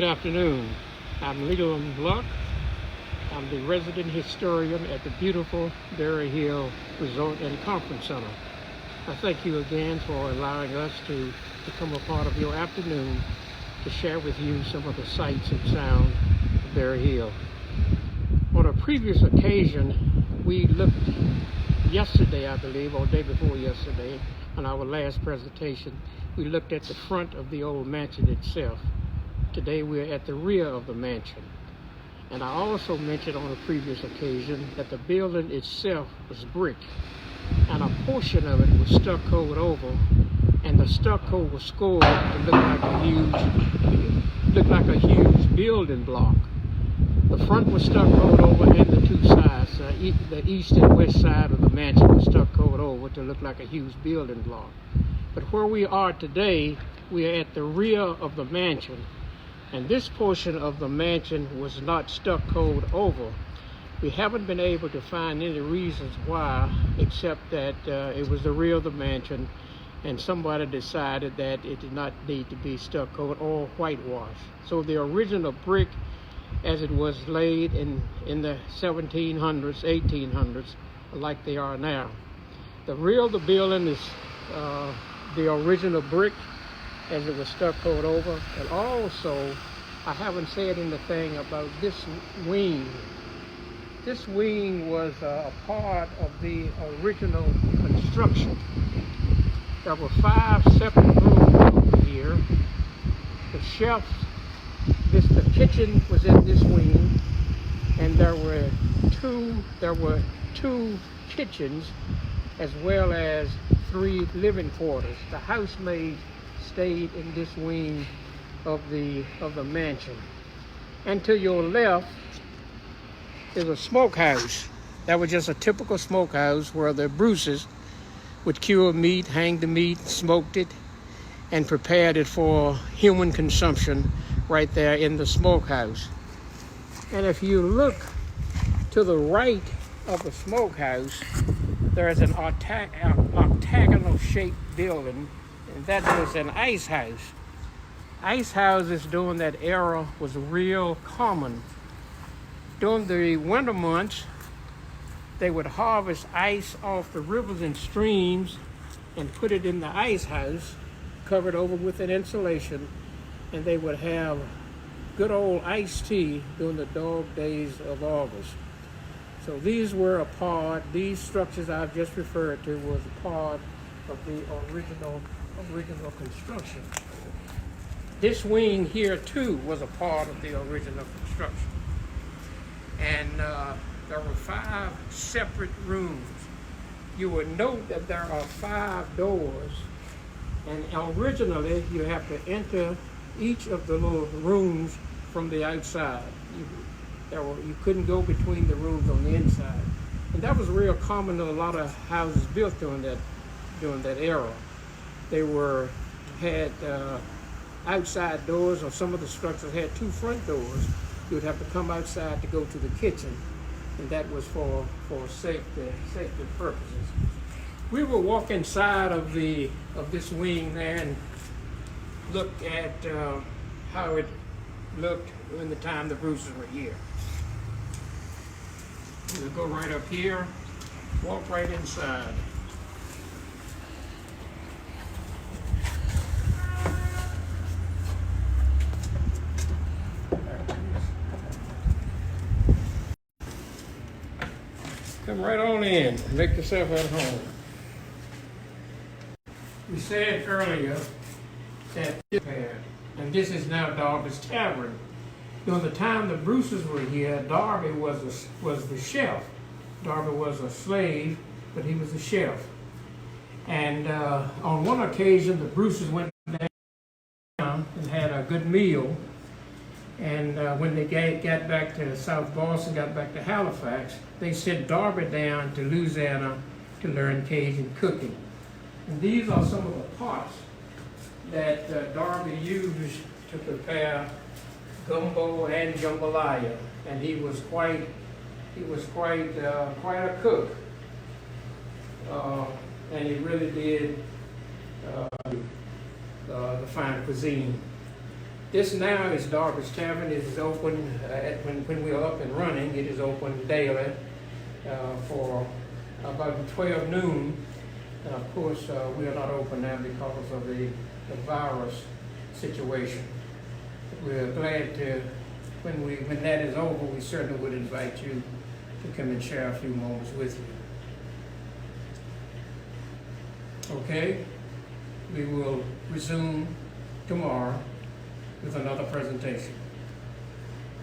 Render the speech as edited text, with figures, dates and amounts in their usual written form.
Good afternoon. I'm Leland Bluck. I'm the resident historian at the beautiful Berry Hill Resort and Conference Center. I thank you again for allowing us to become a part of your afternoon to share with you some of the sights and sounds of Berry Hill. On a previous occasion, we looked yesterday, I believe, or day before yesterday, on our last presentation, we looked at the front of the old mansion itself. Today we're at the rear of the mansion. And I also mentioned on a previous occasion that the building itself was brick, and a portion of it was stuccoed over, and the stucco was scored to look like a huge building block. The front was stuccoed over, and the two sides, the east and west side of the mansion was stuccoed over to look like a huge building block. But where we are today, we are at the rear of the mansion. And this portion of the mansion was not stuccoed over. We haven't been able to find any reasons why, except that it was the rear of the mansion, and somebody decided that it did not need to be stuccoed or whitewashed. So the original brick, as it was laid in the 1700s, 1800s, like they are now. The rear of the building is the original brick, as it was stuccoed over. And also, I haven't said anything about this wing. This wing was a part of the original construction. There were 5 separate rooms over here. The chef, the kitchen was in this wing, and there were two kitchens as well as 3 living quarters. The housemaid stayed in this wing of the mansion. And to your left is a smokehouse. That was just a typical smokehouse where the Bruces would cure meat, hang the meat, smoked it, and prepared it for human consumption right there in the smokehouse. And if you look to the right of the smokehouse, there's an octagonal shaped building, and that was an ice house. Ice houses during that era was real common. During the winter months, they would harvest ice off the rivers and streams and put it in the ice house, covered over with an insulation, and they would have good old iced tea during the dog days of August. So these structures I've just referred to was a part of the original construction. This wing here too was a part of the original construction. And there were 5 separate rooms. You would note that there are 5 doors, and originally you have to enter each of the little rooms from the outside. You couldn't go between the rooms on the inside. And that was real common in a lot of houses built during that era. They had outside doors, or some of the structures had 2 front doors. You would have to come outside to go to the kitchen, and that was for safety purposes. We will walk inside of this wing there and look at how it looked in the time the Bruces were here. We'll go right up here, walk right inside. Come right on in, make yourself at home. We said earlier that and this is now Darby's Tavern. During the time the Bruces were here, Darby was the chef. Darby was a slave, but he was the chef. And on one occasion, the Bruces went down and had a good meal. And when they got back to South Boston, got back to Halifax, they sent Darby down to Louisiana to learn Cajun cooking. And these are some of the pots that Darby used to prepare gumbo and jambalaya, and he was quite a cook, and he really did the fine cuisine. This now is Darby's Tavern. It is open when we are up and running. It is open daily for about 12 noon. And of course, we are not open now because of the virus situation. We're glad to, when that is over, we certainly would invite you to come and share a few moments with you. Okay, we will resume tomorrow with another presentation.